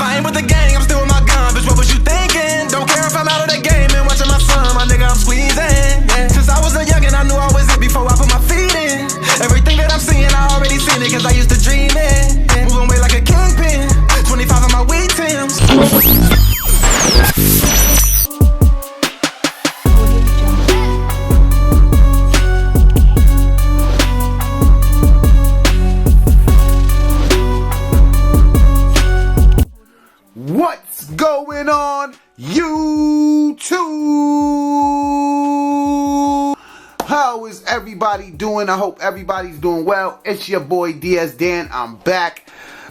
If I ain't with the gang, I'm still with my gun. Bitch, what was you thinking? Don't care if I'm out of the game and watching my son, my nigga, I'm squeezing. Yeah. Since I was a youngin', I knew I was it before I put my feet in. Everything that I'm seeing, I already seen it, cause I used to dream it. Yeah. Moving weight like a kingpin, 25 on my weed Timbs. What's going on, YouTube? How is everybody doing? I hope everybody's doing well. It's your boy DS Dan. I'm back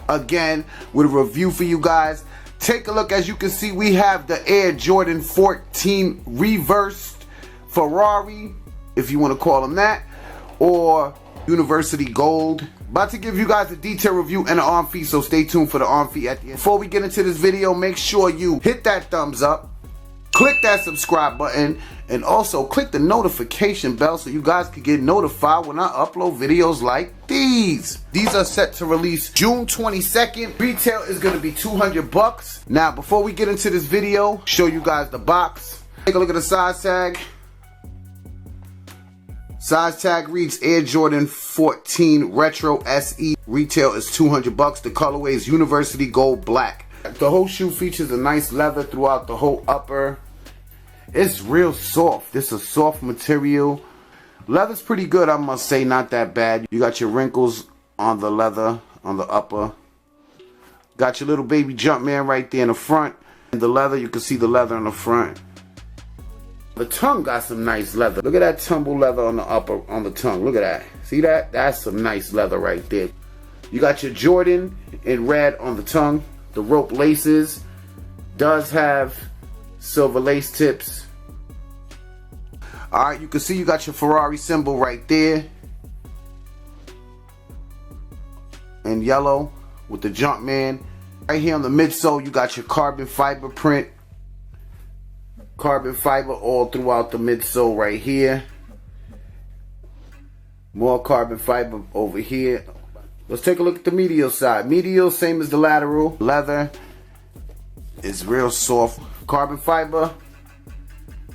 again with a review for you guys. Take a look. As you can see, we have the Air Jordan 14 reversed Ferrari, if you want to call them that, or University Gold. About to give you guys a detailed review and an arm feed, so stay tuned for the arm feed at the end. Before we get into this video, make sure you hit that thumbs up, click that subscribe button, and also click the notification bell so you guys can get notified when I upload videos like these. These are set to release June 22nd. Retail is going to be $200. Now, before we get into this video, show you guys the box. Take a look at the size tag. Size tag reads Air Jordan 14 Retro SE. Retail is $200. The colorway is University Gold Black. The whole shoe features a nice leather throughout the whole upper. It's real soft. It's a soft material. Leather's pretty good, I must say, not that bad. You got your wrinkles on the leather, on the upper. Got your little baby Jumpman right there in the front. And the leather, you can see the leather on the front. The tongue got some nice leather. Look at that tumble leather on the upper, on the tongue. Look at that. See that? That's some nice leather right there. You got your Jordan in red on the tongue. The rope laces does have silver lace tips. Alright, you can see you got your Ferrari symbol right there. In yellow with the Jumpman. Right here on the midsole, you got your carbon fiber print. Carbon fiber all throughout the midsole right here. More carbon fiber over here. Let's take a look at the medial side. Medial, same as the lateral. Leather is real soft. Carbon fiber.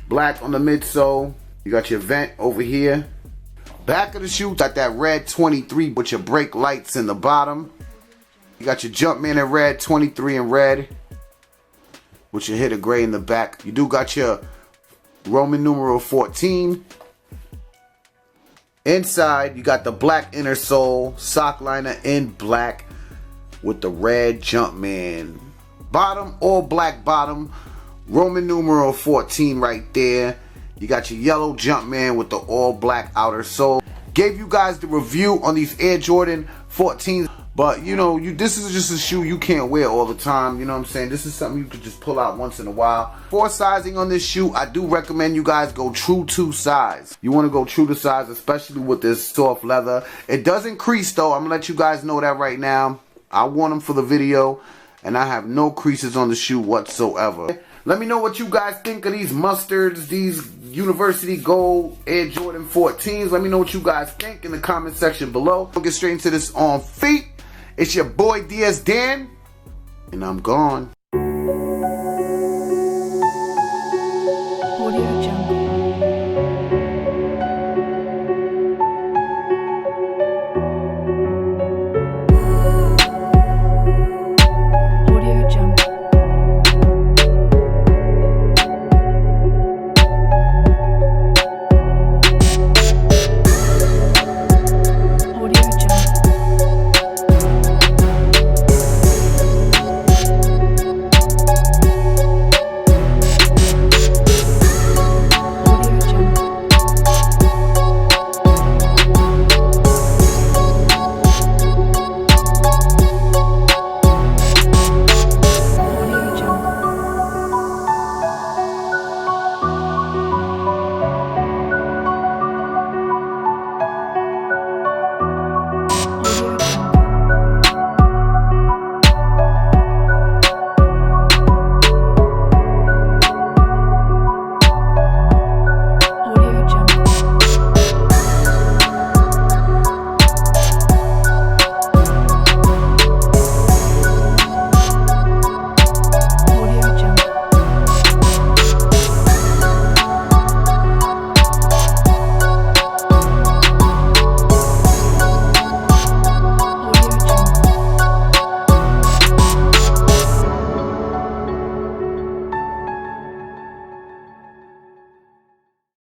Black on the midsole. You got your vent over here. Back of the shoe, got that red 23 with your brake lights in the bottom. You got your Jumpman in red, 23 in red, with your hitter gray in the back. You do got your Roman numeral 14. Inside, you got the black inner sole, sock liner in black with the red Jumpman. Bottom, all black bottom, Roman numeral 14 right there. You got your yellow Jumpman with the all black outer sole. Gave you guys the review on these Air Jordan 14s. But, you know, this is just a shoe you can't wear all the time. You know what I'm saying? This is something you could just pull out once in a while. For sizing on this shoe, I do recommend you guys go true to size. You want to go true to size, especially with this soft leather. It does increase, though. I'm going to let you guys know that right now. I want them for the video, and I have no creases on the shoe whatsoever. Let me know what you guys think of these mustards, these University Gold Air Jordan 14s. Let me know what you guys think in the comment section below. We'll get straight into this on feet. It's your boy DS Dan, and I'm gone.